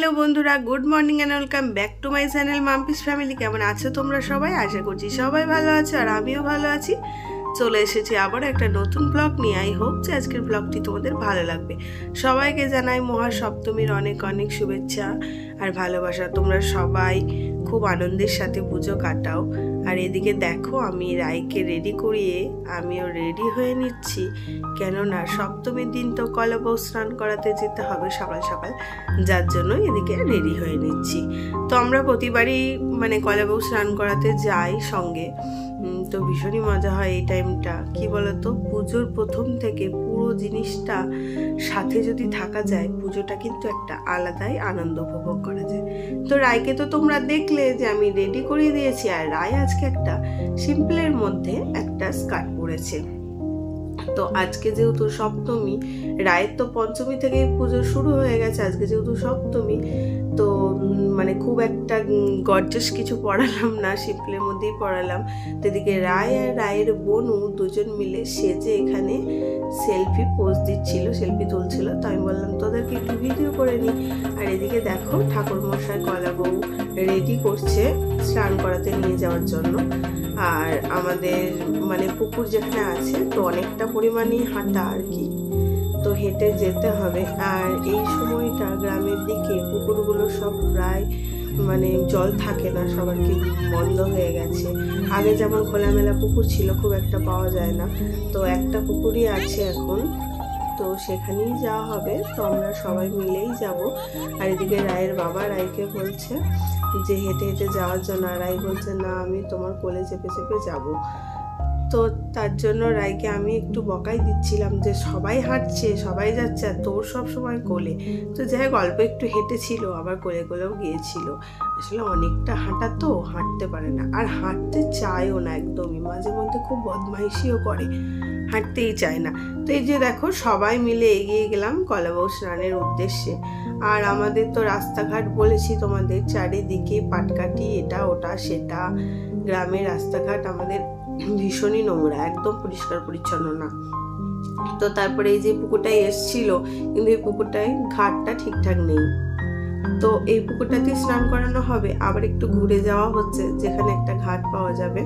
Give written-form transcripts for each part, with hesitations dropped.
Hello বন্ধুরা, good morning and welcome back to my channel Mampi's family. কেমন আছো তোমরা সবাই? আশা করছি সবাই ভালো আছো আর আমিও ভালো আছি। চলে এসেছি আবার একটা নতুন ব্লগ নিয়ে। আই হোপ যে আজকের ব্লগটি তোমাদের ভালো লাগবে। সবাইকে জানাই মহাসপ্তমীর অনেক অনেক শুভেচ্ছা আর ভালোবাসা। তোমরা সবাই খুব আনন্দের সাথে পুজো কাটাও। আর এদিকে দেখো, আমি রাইকে রেডি করিয়ে আমিও রেডি হয়ে নিচ্ছি, কেননা সপ্তমীর দিন তো কলা বউ স্নান করাতে যেতে হবে সকাল সকাল, যার জন্য এদিকে রেডি হয়ে নিচ্ছি। তো আমরা প্রতিবারই কলা বউ স্নান করাতে যাই সঙ্গে, তো ভীষণই মজা হয় এই টাইমটা। কি বলতো, পুজোর প্রথম থেকে পুরো জিনিসটা সাথে যদি থাকা যায়, পুজোটা কিন্তু একটা আলাদাই আনন্দ উপভোগ করা যায়। তো রায়কে তো তোমরা দেখলে যে আমি রেডি করিয়ে দিয়েছি, আর রায় আজকে একটা সিম্পলের মধ্যে একটা স্কার্ট পরেছে। তো আজকে যেহেতু সপ্তমী, রায়ের তো পঞ্চমী থেকে পুজো শুরু হয়ে গেছে, আজকে যেহেতু সপ্তমী, তো খুব একটা গর্জাস কিছু পড়ালাম না, সিম্পলের মধ্যেই পড়ালাম। তো এদিকে রায় আর রায়ের বোনু দুজন মিলে সেজে এখানে সেলফি পোজ দিচ্ছিল, সেলফি তুলছিল। তো আমি বললাম তোদেরকে একটু ভিডিও করে নিই। আর এদিকে দেখো, ঠাকুরমশাই কলা বউ রেডি করছে স্নান করাতে নিয়ে যাওয়ার জন্য। আর আমাদের পুকুর যেখানে আছে, তো অনেকটা পরিমাণে হাঁটা আর কি, তো হেঁটে যেতে হবে। আর এই সময়টা গ্রামের দিকে পুকুরগুলো সব প্রায় জল থাকে না, সবার কি বন্ধ হয়ে গেছে। আগে যেমন খোলামেলা পুকুর ছিল, খুব একটা পাওয়া যায় না, তো একটা পুকুরই আছে এখন, তো সেখানেই যাওয়া হবে। তো আমরা সবাই মিলেই যাব। আর এদিকে রায়ের বাবা রায়কে বলছে যে হেঁটে হেঁটে যাওয়ার জন্য, আর রায় বলছে না, আমি তোমার কোলে চেপে চেপে যাবো। তো তার জন্য রায়কে আমি একটু বকাই দিচ্ছিলাম যে সবাই হাঁটছে, সবাই যাচ্ছে, আর তোর সব সময় কোলে। তো যাই হোক, অল্প একটু হেঁটেছিল, আবার কোলে কোলেও গিয়েছিল। আসলে অনেকটা হাঁটা তো, হাঁটতে পারে না, আর হাঁটতে চায়ও না একদমই, মাঝে মধ্যে খুব বদমাইশিও করে, হাঁটতেই চায় না। তো এই যে দেখো, সবাই মিলে এগিয়ে গেলাম কলা বউ স্নানের উদ্দেশ্যে। আর আমাদের তো রাস্তাঘাট বলেছি তোমাদের, চারিদিকে পাটকাঠি, এটা ওটা সেটা। গ্রামের রাস্তাঘাট আমাদের ভীষণই নোংরা, একদম পরিষ্কার পরিচ্ছন্ন না। তো তারপরে এই যে পুকুরটায় এসছিল, কিন্তু এই পুকুরটায় ঘাটটা ঠিকঠাক নেই, তো এই পুকুরটাতে স্নান করানো হবে। আবার একটু ঘুরে যাওয়া হচ্ছে, যেখানে একটা ঘাট পাওয়া যাবে।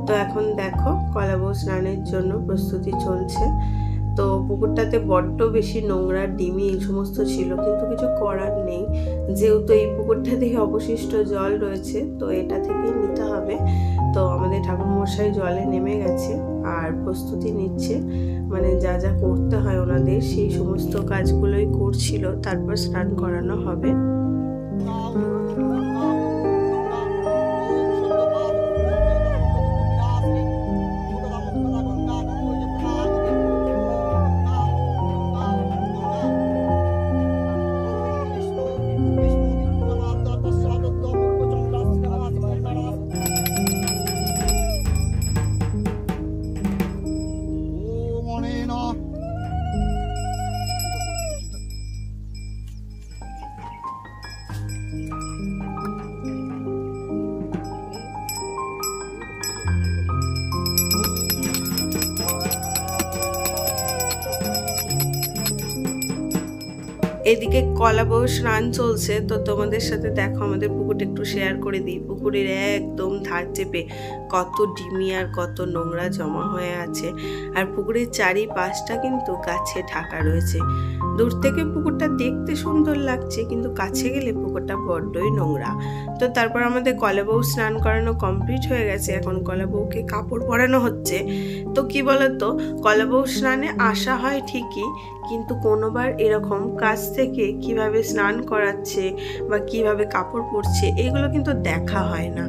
তো এখন দেখো, কলা বউ স্নানের জন্য প্রস্তুতি চলছে। তো পুকুরটাতে বড্ড বেশি নোংরা, ডিমি এই সমস্ত ছিল, কিন্তু কিছু করার নেই, যেহেতু এই পুকুরটা থেকে অবশিষ্ট জল রয়েছে, তো এটা থেকেই নিতে হবে। তো আমাদের ঠাকুরমশাই জলে নেমে গেছে আর প্রস্তুতি নিচ্ছে, যা যা করতে হয় ওনাদের, সেই সমস্ত কাজগুলোই করছিল। তারপর স্নান করানো হবে। এদিকে কলা বউ স্নান চলছে, তো তোমাদের সাথে দেখো আমাদের পুকুরটা একটু শেয়ার করে দিই। পুকুরের একদম ধার চেপে কত ডিমি আর কত নোংরা জমা হয়ে আছে, আর পুকুরের চারিপাশটা কিন্তু গাছে ঢাকা রয়েছে। দূর থেকে পুকুরটা দেখতে সুন্দর লাগছে, কিন্তু কাছে গেলে পুকুরটা বড্ডই নোংরা। তো তারপর আমাদের কলা বউ স্নান করানো কমপ্লিট হয়ে গেছে, এখন কলা বউকে কাপড় পরানো হচ্ছে। তো কি বলতো, কলা বউ স্নানে আসা হয় ঠিকই, কিন্তু কোনোবার এরকম কাছ থেকে কিভাবে স্নান করাচ্ছে বা কিভাবে কাপড় পরছে, এগুলো কিন্তু দেখা হয় না।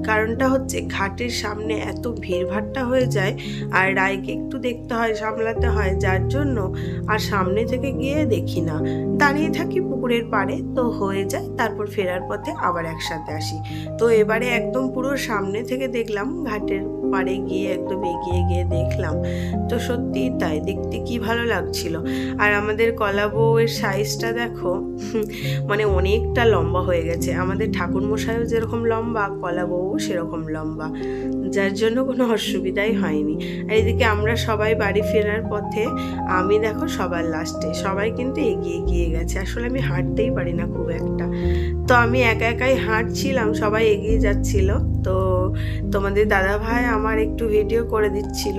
কারণটা হচ্ছে, ঘাটের সামনে এত ভিড়ভাট্টা হয়ে যায়, আর রায়কে একটু দেখতে হয়, সামলাতে হয়, যার জন্য আর সামনে থেকে গিয়ে দেখি না, দাঁড়িয়ে থাকি পুকুরের পাড়ে, তো হয়ে যায়। তারপর ফেরার পথে আবার একসাথে আসি। তো এবারে একদম পুরো সামনে থেকে দেখলাম ঘাটের পাড়ে গিয়ে একদম এগিয়ে গিয়ে দেখলাম। তো সত্যি তাই, দেখতে কি ভালো লাগছিল। আর আমাদের কলা বউয়ের সাইজটা দেখো, মানে অনেকটা লম্বা হয়ে গেছে। আমাদের ঠাকুরমশাইও যেরকম লম্বা, কলা বউও সেরকম লম্বা, যার জন্য কোনো অসুবিধাই হয়নি। আর এদিকে আমরা সবাই বাড়ি ফেরার পথে, আমি দেখো সবার লাস্টে, সবাই কিন্তু এগিয়ে গিয়ে গেছে। আসলে আমি হাঁটতেই পারি না খুব একটা, তো আমি একা একাই হাঁটছিলাম, সবাই এগিয়ে যাচ্ছিল। তো তোমাদের দাদা ভাই আমার একটু ভিডিও করে দিচ্ছিল,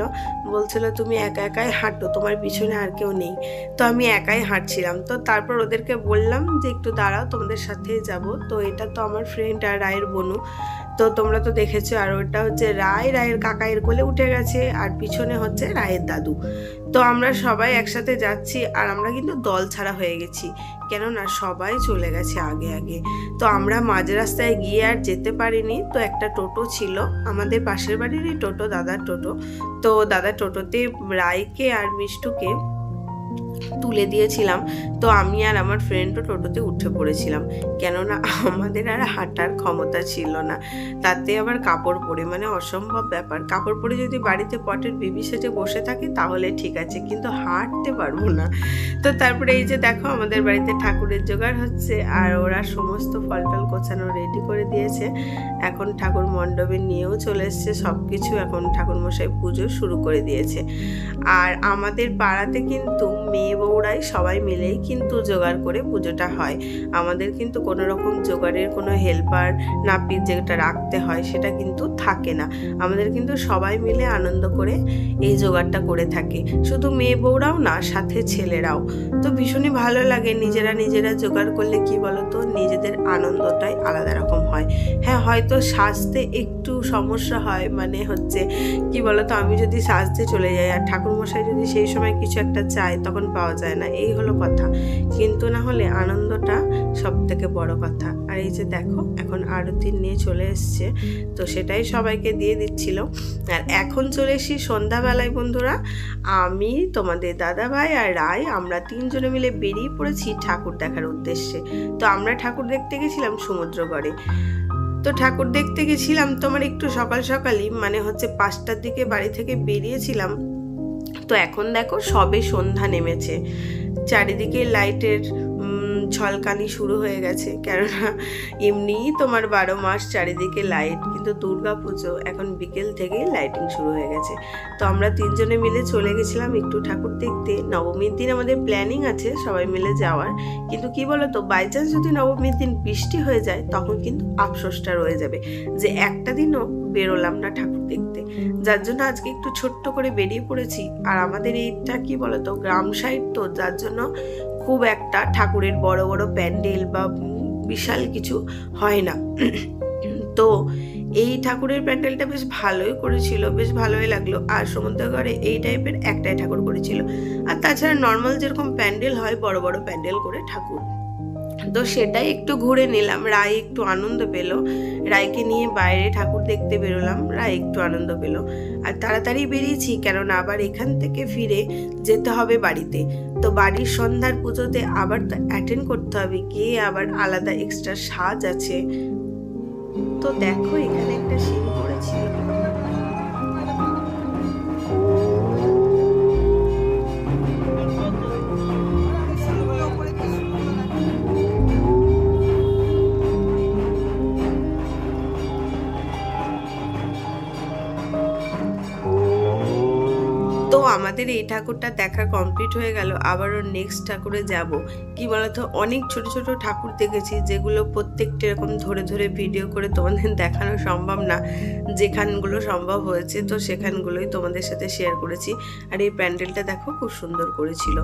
বলছিল তুমি একা একাই হাঁটো, তোমার পিছনে আর কেউ নেই। তো আমি একাই হাঁটছিলাম। তো তারপর ওদেরকে বললাম যে একটু দাঁড়াও, তোমাদের সাথেই যাব। তো এটা তো আমার ফ্রেন্ড আর রায়ের বোনু, তো তোমরা তো দেখেছো। আর ওটা হচ্ছে রায়ের কাকা এর কোলে উঠে গেছে, আর পিছনে হচ্ছে রায়ের দাদু। তো আমরা সবাই একসাথে যাচ্ছি, আর আমরা কিন্তু দল ছাড়া হয়ে গেছি, কেননা সবাই চলে গেছে আগে আগে। তো আমরা মাঝ রাস্তায় গিয়ে আর যেতে পারিনি। তো একটা টোটো ছিল আমাদের পাশের বাড়িরই টোটো, দাদার টোটো। তো দাদার টোটোতে রায়কে আর মিষ্টুকে তুলে দিয়েছিলাম। তো আমি আর আমার ফ্রেন্ডও টোটোতে উঠে পড়েছিলাম, কেননা আমাদের আর হাঁটার ক্ষমতা ছিল না। তাতে আবার কাপড় পরে, মানে অসম্ভব ব্যাপার। কাপড় পরে যদি বাড়িতে পটের বেবি সেজে বসে থাকে তাহলে ঠিক আছে, কিন্তু হাঁটতে পারবো না। তো তারপরে এই যে দেখো আমাদের বাড়িতে ঠাকুরের জোগাড় হচ্ছে, আর ওরা সমস্ত ফল টল কোচানো রেডি করে দিয়েছে। এখন ঠাকুর মণ্ডপে নিয়েও চলে এসছে সব কিছু। এখন ঠাকুরমশাই পুজো শুরু করে দিয়েছে। আর আমাদের পাড়াতে কিন্তু মেয়ে বউরাই সবাই মিলেই কিন্তু জোগাড় করে পুজোটা হয়। আমাদের কিন্তু কোনো রকম জোগাড়ের কোনো হেল্পার নাপিত যেটা রাখতে হয় সেটা কিন্তু থাকে না। আমাদের কিন্তু সবাই মিলে আনন্দ করে এই জোগাড়টা করে থাকে। শুধু মেয়ে বউরাও না, সাথে ছেলেরাও। তো ভীষণই ভালো লাগে নিজেরা জোগাড় করলে। কি বলতো, নিজেদের আনন্দটাই আলাদা রকম হয়। হ্যাঁ, হয়তো সাজতে একটু সমস্যা হয়, মানে হচ্ছে কি বলতো, আমি যদি সাজতে চলে যাই আর ঠাকুরমশাই যদি সেই সময় কিছু একটা চায় তখন পাওয়া যায় না, এই হলো কথা। কিন্তু না হলে আনন্দটা সব থেকে বড় কথা। আর এই যে দেখো এখন আরতি নিয়ে চলে এসছে, তো সেটাই সবাইকে দিয়ে দিচ্ছিল। আর এখন চলে এসেছি সন্ধ্যাবেলায় বন্ধুরা। আমি, তোমাদের দাদা ভাই আর রায়, আমরা তিনজনে মিলে বেরিয়ে পড়েছি ঠাকুর দেখার উদ্দেশ্যে। তো আমরা ঠাকুর দেখতে গেছিলাম সমুদ্রগড়ে। তো ঠাকুর দেখতে গেছিলাম তোমার একটু সকাল সকালই, মানে হচ্ছে 5টার দিকে বাড়ি থেকে বেরিয়েছিলাম। তো এখন দেখো সবে সন্ধ্যা নেমেছে, চারিদিকে লাইটের ঝলকানি শুরু হয়ে গেছে। কেননা এমনিই তোমার 12 মাস চারিদিকে লাইট, কিন্তু দুর্গা পুজো এখন বিকেল থেকেই লাইটিং শুরু হয়ে গেছে। তো আমরা তিনজনে মিলে চলে গেছিলাম একটু ঠাকুর দেখতে। নবমীর দিন আমাদের প্ল্যানিং আছে সবাই মিলে যাওয়ার, কিন্তু কি বলতো, বাই চান্স যদি নবমীর দিন বৃষ্টি হয়ে যায় তখন কিন্তু আফসোসটা রয়ে যাবে যে একটা দিনও বেরোলাম না ঠাকুর দেখতে। যার জন্য আজকে একটু ছোট্ট করে বেরিয়ে পড়েছি। আর আমাদের এইটা কি বলতো, গ্রাম সাইড, তো যার জন্য খুব একটা ঠাকুরের বড় বড় প্যান্ডেল বা বিশাল কিছু হয় না। তো এই ঠাকুরের প্যান্ডেলটা বেশ ভালোই করেছিল, বেশ ভালোই লাগলো। আর সমুদ্রগড়ে এই টাইপের একটাই ঠাকুর করেছিল। আর তাছাড়া নর্মাল যেরকম প্যান্ডেল হয়, বড় বড় প্যান্ডেল করে ঠাকুর, তো সেটাই একটু ঘুরে নিলাম। রায় একটু আনন্দ পেল, রায়কে নিয়ে বাইরে ঠাকুর দেখতে বেরোলাম, রায় একটু আনন্দ পেল। আর তাড়াতাড়ি বেরিয়েছি, কেননা আবার এখান থেকে ফিরে যেতে হবে বাড়িতে। তো বাড়ির সন্ধ্যার পুজোতে আবার তো অ্যাটেন্ড করতে হবে, গিয়ে আবার আলাদা এক্সট্রা সাজ আছে। তো দেখো এখানে একটা সিন করেছিল। তো আমাদের এই ঠাকুরটা দেখা কমপ্লিট হয়ে গেল, আবারও নেক্সট ঠাকুরে যাব। কি বলতো, অনেক ছোট ছোট ঠাকুর দেখেছি যেগুলো প্রত্যেকটা এরকম ধরে ধরে ভিডিও করে তোমাদের দেখানো সম্ভব না। যেখানগুলো সম্ভব হয়েছে তো সেখানগুলোই তোমাদের সাথে শেয়ার করেছি। আর এই প্যান্ডেলটা দেখো খুব সুন্দর করেছিল।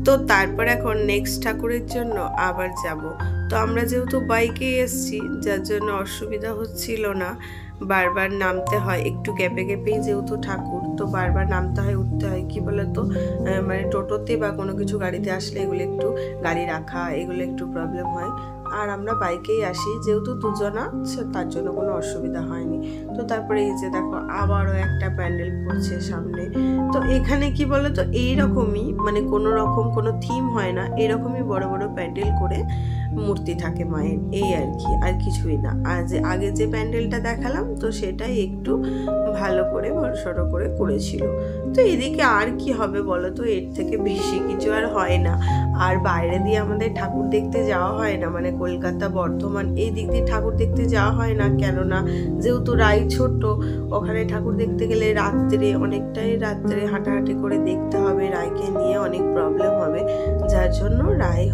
তো তারপর এখন নেক্সট ঠাকুরের জন্য আবার যাব। তো আমরা যেহেতু বাইকে এসছি, যার জন্য অসুবিধা হচ্ছিল না, বারবার নামতে হয়, একটু গ্যাপে গ্যাপেই যেহেতু ঠাকুর, তো বারবার নামতে হয়, উঠতে হয়। কি বলতো, মানে টোটোতে বা কোনো কিছু গাড়িতে আসলে এগুলো একটু, গাড়ি রাখা এগুলো একটু প্রবলেম হয়। আর আমরা বাইকেই আসি, যেহেতু দুজনা, তার জন্য কোনো অসুবিধা হয়নি। তো তারপরে এই যে দেখো আবারও একটা প্যান্ডেল পড়ছে সামনে। তো এখানে কি বলতো, এইরকমই, মানে কোনো রকম কোনো থিম হয় না, এরকমই বড় বড় প্যান্ডেল করে মূর্তি থাকে মায়ের, এই আর কি, আর কিছুই না। আর যে আগে যে প্যান্ডেলটা দেখালাম তো সেটাই একটু ভালো করে বড়সড় করে করেছিল। তো এদিকে আর কি হবে বলো তো, এর থেকে বেশি কিছু আর হয় না। আর বাইরে দিয়ে আমাদের ঠাকুর দেখতে যাওয়া হয় না, মানে কলকাতা বর্ধমান এই দিক দিয়ে ঠাকুর দেখতে যাওয়া হয় না, কেননা যেহেতু রাই ছোট, ওখানে ঠাকুর দেখতে গেলে রাত্রে, অনেকটাই রাত্রে হাঁটাহাঁটি করে দেখতে হবে, রায়কে নিয়ে অনেক প্রবলেম হবে, যার জন্য রায়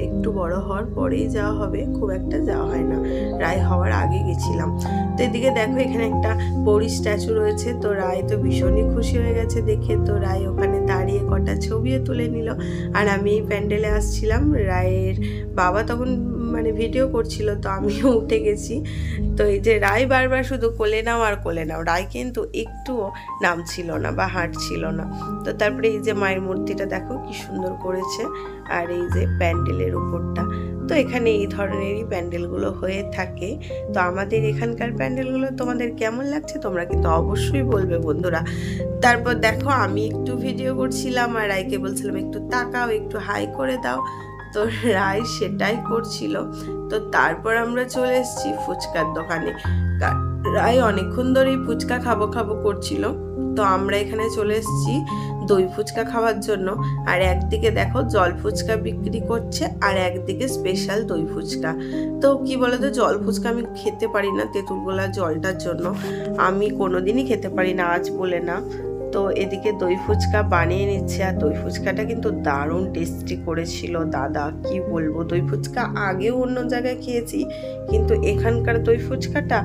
একটু বড় হওয়ার পরেই যাওয়া হবে, খুব একটা যাওয়া হয় না, রায় হওয়ার আগে গেছিলাম। তো এদিকে দেখো এখানে একটা পরী স্ট্যাচু রয়েছে, তো রায় তো ভীষণই খুশি হয়ে গেছে দেখে, তো রায় ওখানে দাঁড়িয়ে কটা ছবিও তুলে নিল। আর আমি এই প্যান্ডেলে আসছিলাম, রায়ের বাবা তখন মানে ভিডিও করছিল, তো আমিও উঠে গেছি। তো এই যে রায় বারবার শুধু কোলে নাও আর কোলে নাও, রায় কিন্তু একটুও নামছিল না বা হাঁটছিল না। তো তারপরে এই যে মায়ের মূর্তিটা দেখো কি সুন্দর করেছে, আর এই যে প্যান্ডেলের উপরটা, তো এখানে এই ধরনেরই প্যান্ডেলগুলো হয়ে থাকে। তো আমাদের এখানকার প্যান্ডেলগুলো তোমাদের কেমন লাগছে তোমরা কিন্তু অবশ্যই বলবে বন্ধুরা। তারপর দেখো আমি একটু ভিডিও করছিলাম আর রায়কে বলছিলাম একটু তাকাও, একটু হাই করে দাও, তো রায় সেটাই করছিল। তো তারপর আমরা চলে এসেছি ফুচকার দোকানে, রায় অনেকক্ষণ ধরেই ফুচকা খাবো খাবো করছিল, তো আমরা এখানে চলে এসেছি দই ফুচকা খাওয়ার জন্য। আর একদিকে দেখো জল ফুচকা বিক্রি করছে, আর একদিকে স্পেশাল দই ফুচকা। তো কি বলতো, জল ফুচকা আমি খেতে পারি না তেঁতুল গোলা জলটার জন্য, আমি কোনোদিনই খেতে পারি না, আজ বলে না। তো এদিকে দই ফুচকা বানিয়ে নিচ্ছে, আর দই ফুচকাটা কিন্তু দারুণ টেস্টি করেছিল দাদা, কি বলবো। দই ফুচকা আগেও অন্য জায়গায় খেয়েছি, কিন্তু এখানকার দই ফুচকাটা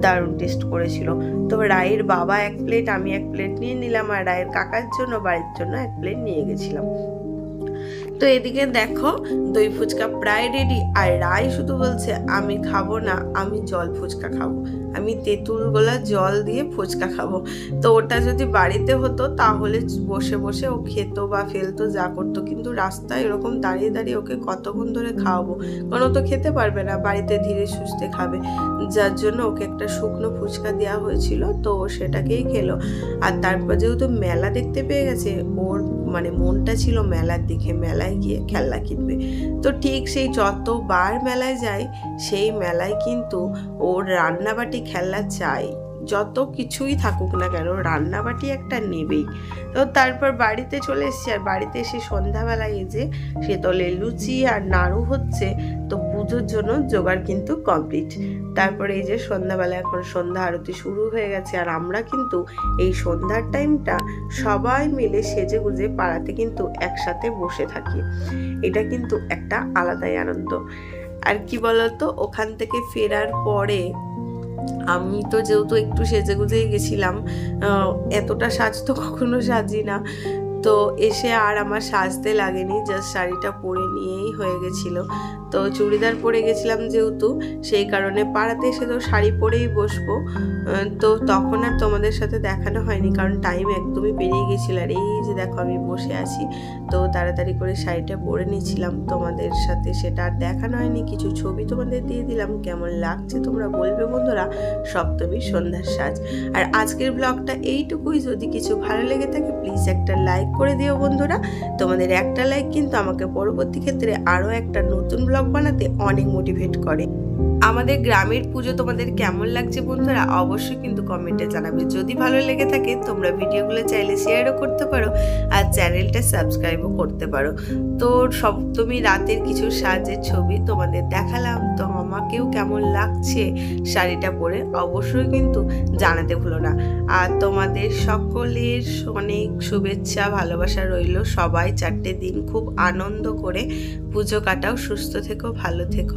দারুণ টেস্ট করেছিল। তো রায়ের বাবা 1 প্লেট, আমি 1 প্লেট নিয়ে নিলাম, আর রায়ের কাকার জন্য বাড়ির জন্য 1 প্লেট নিয়ে গেছিলাম। তো এদিকে দেখো দই ফুচকা প্রায় রেডি, আর রায় শুধু বলছে আমি খাবো না, আমি জল ফুচকা খাবো, আমি তেঁতুল গোলা জল দিয়ে ফুচকা খাবো। তো ওটা যদি বাড়িতে হতো তাহলে বসে বসে ও খেত বা ফেলতো যা করতো, কিন্তু রাস্তায় এরকম দাঁড়িয়ে দাঁড়িয়ে ওকে কতক্ষণ ধরে খাওয়াবো, কারণ ও তো খেতে পারবে না, বাড়িতে ধীরে সুস্থে খাবে, যার জন্য ওকে একটা শুকনো ফুচকা দেওয়া হয়েছিল, তো ও সেটাকেই খেলো। আর তারপর যেহেতু মেলা দেখতে পেয়ে গেছে, ওর মানে মনটা ছিল মেলার দিকে, মেলায় গিয়ে খেলনা কিনবে। তো ঠিক সেই যতবার মেলায় যায়, সেই মেলায় কিন্তু ওর রান্নাবাটি খেলনা চাই, যত কিছুই থাকুক না কেন রান্নাবাটি একটা নেবেই। তো তারপর বাড়িতে চলে এসেছি, আর বাড়িতে এসে সন্ধ্যাবেলায় এই যে শীতলে লুচি আর নাড়ু হচ্ছে, তো পুজোর জন্য জোগাড় কিন্তু কমপ্লিট। তারপরে এই যে সন্ধ্যাবেলা এখন সন্ধ্যা আরতি শুরু হয়ে গেছে, আর আমরা কিন্তু এই সন্ধ্যার টাইমটা সবাই মিলে সেজে গুজে পাড়াতে কিন্তু একসাথে বসে থাকি, এটা কিন্তু একটা আলাদাই আনন্দ। আর কি বলতো, ওখান থেকে ফেরার পরে আমি তো যেহেতু একটু সেজে গুজেই গেছিলাম, এতটা সাজ তো কখনো সাজি না, তো এসে আর আমার সাজতে লাগেনি, জাস্ট শাড়িটা পরে নিয়েই হয়ে গেছিলো। তো চুড়িদার পরে গেছিলাম যেহেতু, সেই কারণে পাড়াতে এসে তো শাড়ি পরেই বসবো, তো তখন আর তোমাদের সাথে দেখানো হয়নি, কারণ টাইম একদমই পেরিয়ে গেছিল। আর এই যে দেখো আমি বসে আছি, তো তাড়াতাড়ি করে শাড়িটা পরে নিয়েছিলাম, তোমাদের সাথে সেটা আর দেখানো হয়নি, কিছু ছবি তোমাদের দিয়ে দিলাম, কেমন লাগছে তোমরা বলবে বন্ধুরা। সপ্তমী সন্ধ্যার সাজ। আর আজকের ব্লগটা এইটুকুই, যদি কিছু ভালো লেগে থাকে প্লিজ একটা লাইক করে দিও বন্ধুরা, তোমাদের একটা লাইক কিন্তু আমাকে পরবর্তী ক্ষেত্রে আরও একটা নতুন ব্লগ বানাতে অনেক মোটিভেট করে। আমাদের গ্রামের পুজো তোমাদের কেমন লাগছে বন্ধুরা অবশ্যই কিন্তু কমেন্টে জানাবে। যদি ভালো লেগে থাকে তোমরা ভিডিওগুলো চাইলে শেয়ারও করতে পারো, আর চ্যানেলটা সাবস্ক্রাইবও করতে পারো। তো সপ্তমী রাতের কিছু সাজের ছবি তোমাদের দেখালাম, তো আমাকেও কেমন লাগছে শাড়িটা পরে অবশ্যই কিন্তু জানাতে ভুলো না। আর তোমাদের সকলের অনেক শুভেচ্ছা ভালোবাসা রইল, সবাই 4টে দিন খুব আনন্দ করে পুজো কাটাও, সুস্থ থেকো, ভালো থেকো।